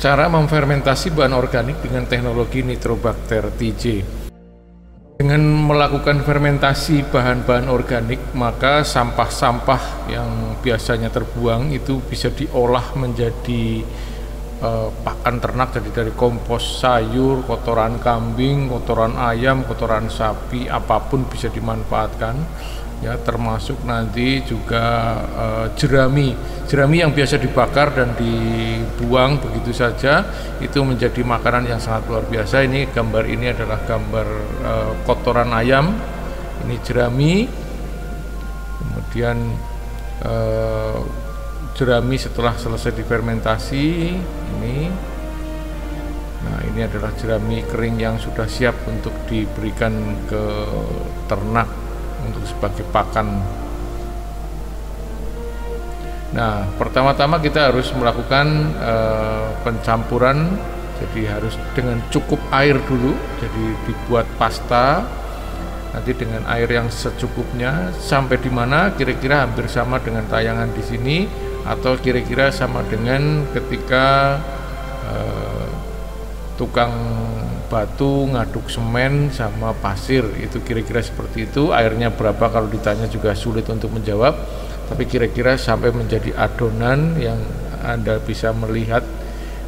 Cara memfermentasi bahan organik dengan teknologi Nitrobacter TJ. Dengan melakukan fermentasi bahan-bahan organik, maka sampah-sampah yang biasanya terbuang itu bisa diolah menjadi pakan ternak, jadi dari kompos sayur, kotoran kambing, kotoran ayam, kotoran sapi, apapun bisa dimanfaatkan. Ya, termasuk nanti juga jerami yang biasa dibakar dan dibuang begitu saja, itu menjadi makanan yang sangat luar biasa. Ini gambar ini adalah gambar kotoran ayam, ini jerami, kemudian jerami setelah selesai difermentasi ini. Nah, ini adalah jerami kering yang sudah siap untuk diberikan ke ternak untuk sebagai pakan. Nah, pertama-tama kita harus melakukan pencampuran, jadi harus dengan cukup air dulu, jadi dibuat pasta, nanti dengan air yang secukupnya, sampai di mana kira-kira hampir sama dengan tayangan di sini, atau kira-kira sama dengan ketika tukang batu ngaduk semen sama pasir, itu kira-kira seperti itu. Airnya berapa kalau ditanya juga sulit untuk menjawab, tapi kira-kira sampai menjadi adonan yang Anda bisa melihat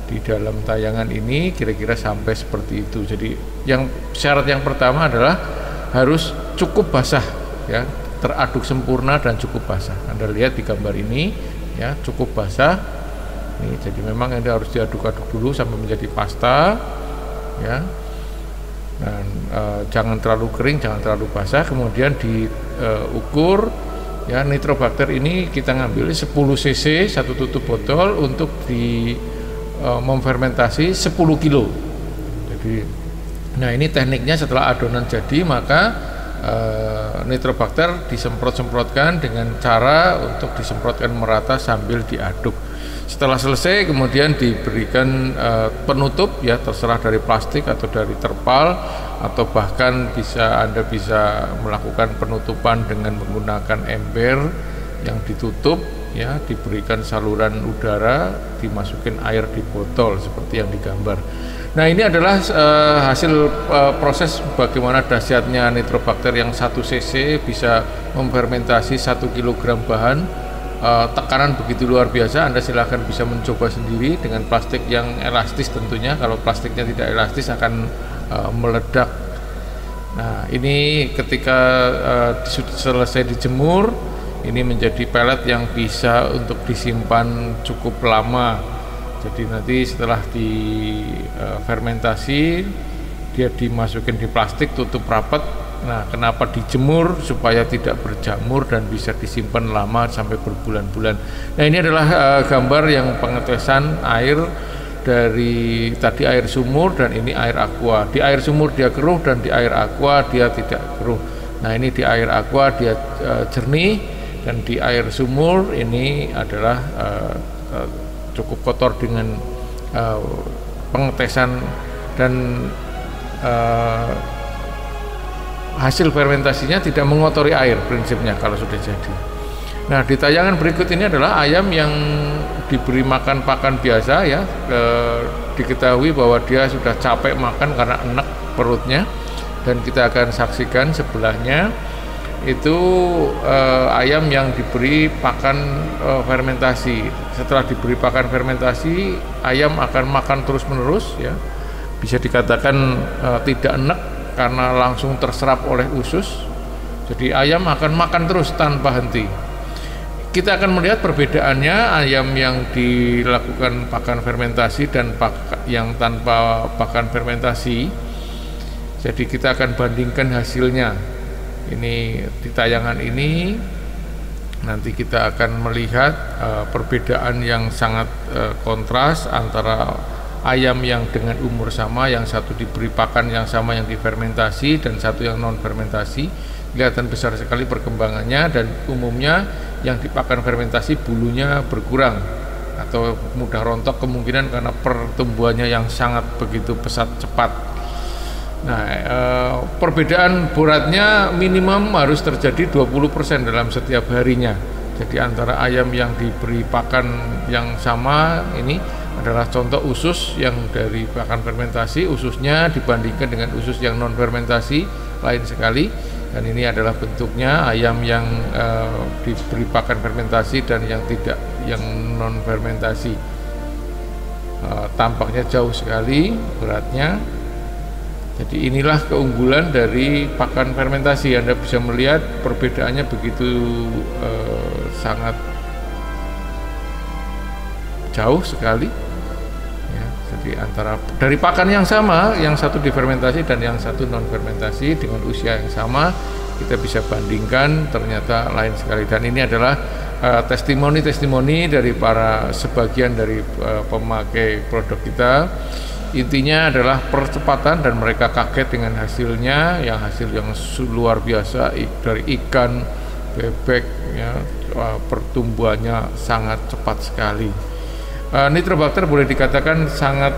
di dalam tayangan ini, kira-kira sampai seperti itu. Jadi yang syarat yang pertama adalah harus cukup basah, ya, teraduk sempurna dan cukup basah. Anda lihat di gambar ini, ya, cukup basah. Ini jadi memang Anda harus diaduk-aduk dulu sampai menjadi pasta, ya, dan jangan terlalu kering, jangan terlalu basah. Kemudian diukur, ya, Nitrobacter ini kita ngambil 10 cc satu tutup botol untuk memfermentasi 10 kilo. Jadi, nah ini tekniknya setelah adonan jadi, maka Nitrobacter disemprot-semprotkan dengan cara untuk disemprotkan merata sambil diaduk. Setelah selesai kemudian diberikan penutup, ya, terserah dari plastik atau dari terpal, atau bahkan Anda bisa melakukan penutupan dengan menggunakan ember yang ditutup, ya, diberikan saluran udara, dimasukin air di botol seperti yang digambar. Nah, ini adalah hasil proses bagaimana dahsyatnya Nitrobacter yang 1 cc bisa memfermentasi 1 kg bahan. Tekanan begitu luar biasa. Anda silahkan bisa mencoba sendiri dengan plastik yang elastis tentunya. Kalau plastiknya tidak elastis akan meledak. Nah, ini ketika selesai dijemur, ini menjadi pelet yang bisa untuk disimpan cukup lama. Jadi nanti setelah difermentasi, dia dimasukin di plastik, tutup rapat. Nah, kenapa dijemur? Supaya tidak berjamur dan bisa disimpan lama sampai berbulan-bulan. Nah, ini adalah gambar yang pengetesan air dari tadi air sumur, dan ini air aqua. Di air sumur dia keruh dan di air aqua dia tidak keruh. Nah, ini di air aqua dia jernih, dan di air sumur ini adalah cukup kotor dengan pengetesan, dan hasil fermentasinya tidak mengotori air prinsipnya kalau sudah jadi. Nah, di tayangan berikut ini adalah ayam yang diberi makan pakan biasa, ya, diketahui bahwa dia sudah capek makan karena enak perutnya, dan kita akan saksikan sebelahnya itu ayam yang diberi pakan fermentasi. Setelah diberi pakan fermentasi, ayam akan makan terus-menerus, ya, bisa dikatakan tidak enak karena langsung terserap oleh usus. Jadi ayam akan makan terus tanpa henti. Kita akan melihat perbedaannya ayam yang dilakukan pakan fermentasi dan yang tanpa pakan fermentasi. Jadi kita akan bandingkan hasilnya. Ini di tayangan ini nanti kita akan melihat perbedaan yang sangat kontras antara ayam yang dengan umur sama, yang satu diberi pakan yang sama yang difermentasi, dan satu yang non fermentasi. Kelihatan besar sekali perkembangannya, dan umumnya yang dipakan fermentasi bulunya berkurang atau mudah rontok, kemungkinan karena pertumbuhannya yang sangat begitu pesat cepat. Nah, perbedaan beratnya minimum harus terjadi 20% dalam setiap harinya. Jadi antara ayam yang diberi pakan yang sama ini adalah contoh usus yang dari pakan fermentasi. Ususnya dibandingkan dengan usus yang non fermentasi lain sekali, dan ini adalah bentuknya ayam yang diberi pakan fermentasi dan yang tidak, yang non fermentasi. Tampaknya jauh sekali beratnya. Jadi inilah keunggulan dari pakan fermentasi. Anda bisa melihat perbedaannya begitu sangat jauh sekali ya. Jadi antara dari pakan yang sama, yang satu difermentasi dan yang satu non fermentasi dengan usia yang sama, kita bisa bandingkan, ternyata lain sekali. Dan ini adalah testimoni-testimoni dari para sebagian dari pemakai produk kita. Intinya adalah percepatan, dan mereka kaget dengan hasilnya, yang hasil yang luar biasa dari ikan, bebek ya, pertumbuhannya sangat cepat sekali. Nitrobacter boleh dikatakan sangat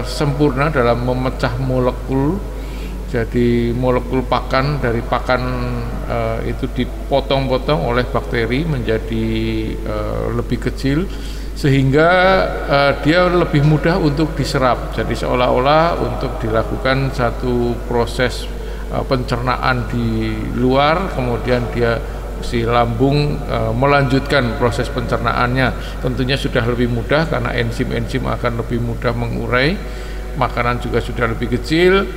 sempurna dalam memecah molekul. Jadi molekul pakan dari pakan itu dipotong-potong oleh bakteri menjadi lebih kecil, sehingga dia lebih mudah untuk diserap. Jadi seolah-olah untuk dilakukan satu proses pencernaan di luar, kemudian dia si lambung melanjutkan proses pencernaannya. Tentunya sudah lebih mudah karena enzim-enzim akan lebih mudah mengurai. Makanan juga sudah lebih kecil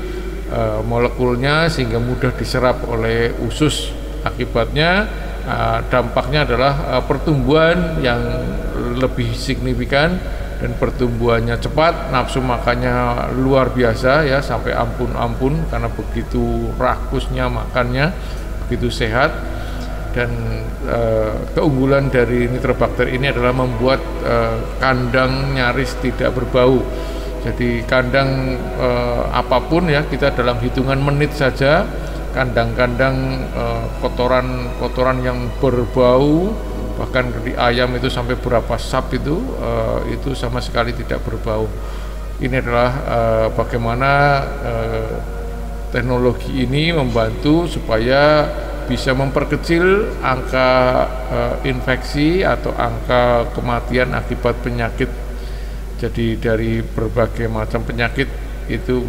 molekulnya, sehingga mudah diserap oleh usus. Akibatnya dampaknya adalah pertumbuhan yang lebih signifikan dan pertumbuhannya cepat, nafsu makannya luar biasa ya, sampai ampun-ampun karena begitu rakusnya makannya, begitu sehat. Dan keunggulan dari Nitrobacter ini adalah membuat kandang nyaris tidak berbau. Jadi kandang apapun ya, kita dalam hitungan menit saja, kandang-kandang kotoran yang berbau, bahkan di ayam itu sampai berapa sap itu sama sekali tidak berbau. Ini adalah bagaimana teknologi ini membantu supaya bisa memperkecil angka infeksi atau angka kematian akibat penyakit. Jadi dari berbagai macam penyakit itu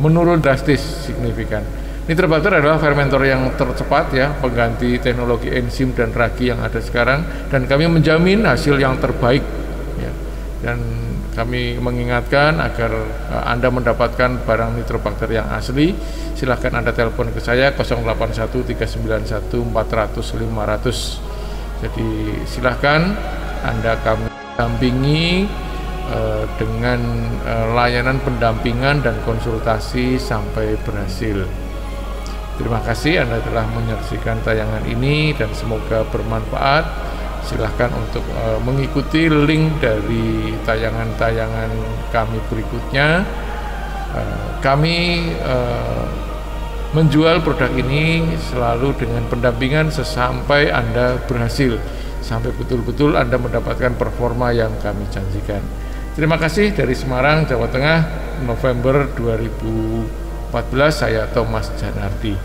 menurun drastis signifikan. Nitrobacter adalah fermentor yang tercepat ya, pengganti teknologi enzim dan ragi yang ada sekarang, dan kami menjamin hasil yang terbaik ya. Dan kami mengingatkan agar Anda mendapatkan barang Nitrobacter yang asli, silahkan Anda telepon ke saya 081 391 400 500. Jadi silahkan Anda kami dampingi dengan layanan pendampingan dan konsultasi sampai berhasil. Terima kasih Anda telah menyaksikan tayangan ini dan semoga bermanfaat. Silahkan untuk mengikuti link dari tayangan-tayangan kami berikutnya. Kami menjual produk ini selalu dengan pendampingan sesampai Anda berhasil, sampai betul-betul Anda mendapatkan performa yang kami janjikan. Terima kasih dari Semarang, Jawa Tengah, November 2014, saya Thomas Janardi.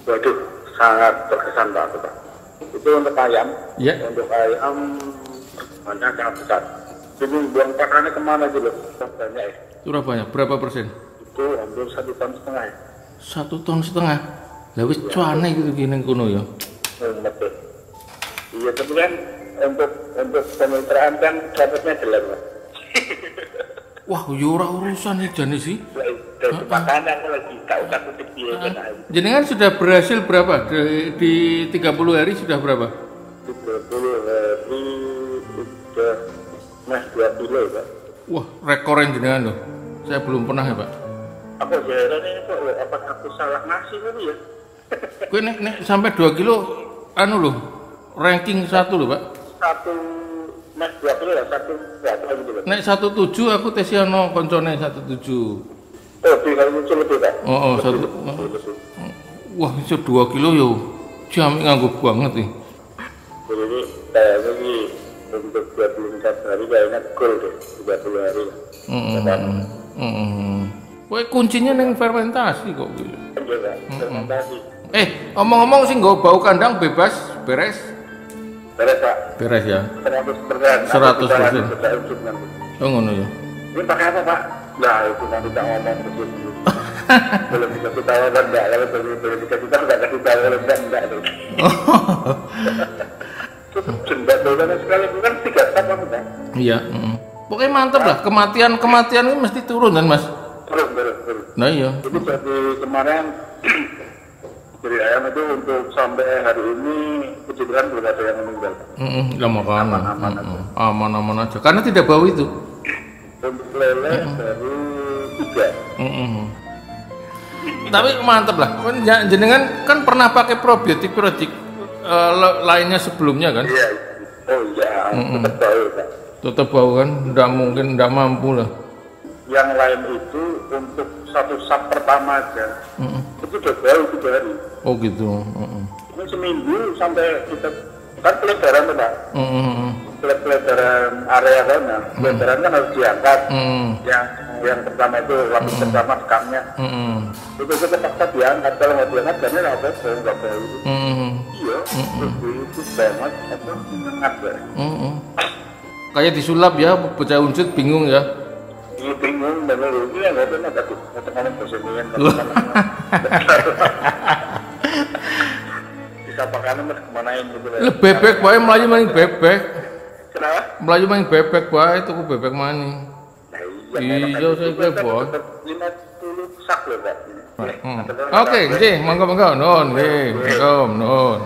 Waduh, sangat berkesan Pak. Itu untuk ayam, ya. Untuk ayam banyak sangat besar. Jadi buang pakannya kemana dulu? Banyak ya. Surabaya, berapa persen? Itu hampir 1,5 ton ya. 1,5 ton? Lah wis cuane gitu gini kuno ya. Betul. Iya, tapi kan untuk kemitraan kan dapatnya jelas Pak. Wah, ya ora urusan iki jane sih. Dari makanan lagi tak usah kutip dia. Jenengan sudah berhasil berapa? Di 30 hari sudah berapa? 30 hari sudah mas 2 kilo Pak. Wah, rekoran jenengan loh. Saya belum pernah ya Pak. Apa jalannya itu? Apa aku salah ngasih dulu ya? Gue nek sampai 2 kilo anu loh, ranking 1 loh Pak. 1 mas 2 kilo ya, 1 berapa gitu Pak? Nek 17 aku tes ono koncone 17. Oh, di kali itu lebih Pak? Oh, satu. Wah, itu 2 kilo yo. Jamik nganggo banget nih. Jadi kayaknya sih untuk 24 hari kayaknya gol deh, 30 hari. Kowe kuncinya neng fermentasi kok gitu. Iya, Pak. Fermentasi. Omong-omong sih nggak bau kandang bebas, beres? Beres, Pak. Beres ya. 100%. 100%. Nanti. Oh ngono ya. Ini pakai apa, Pak? Nah, itu nanti tak ngomong begitu. Belum dikasih tahu kan enggak, kalau belum dikasih tahu enggak kasih tahu kalau enggak tuh. Jembatan dulu sekali itu kan 3 step kan, Pak. Iya. Pokoknya mantep lah. Kematian ini mesti turun kan mas? Turun. Nah iya. Jadi dari kemarin dari ayam itu untuk sampai hari ini puji Tuhan belum ada yang meninggal. Lah makanya. Aman aja. Karena tidak bau itu. Untuk lele baru 3. Tapi mantep lah. Jenengan kan pernah pakai probiotik lainnya sebelumnya kan? Iya. Oh iya. Tetap bau, Pak. Tetap bau kan? Nggak mungkin, nggak mampu lah. Yang lain itu untuk 1 sap pertama aja. Itu udah bau 3 hari. Oh gitu. Ini seminggu sampai kita kan pelebaran tuh, Pak. Pelebaran area sana. Pelebaran kan harus diangkat. Yang pertama itu lapis pertama sekamnya. Itu terpaksa diangkat. Kalau nggak diangkat karena nggak apa-apa, nggak bau. Iya. Itu banget apa hangat ya. Kayak disulap ya, bocah unsut bingung ya. Iya bingung, bener ini yang nggak pernah takut. Kata-kata presiden. Bisa pakai mas kemanain gitu ya. Bebek bae melayu maning bebek. Kenapa? Melayu maning bebek bae tuku bebek maning. Nah, iya saya kira boy. 50 sak loh, Pak. Oke, nggih, monggo. Nuwun nggih. Nun.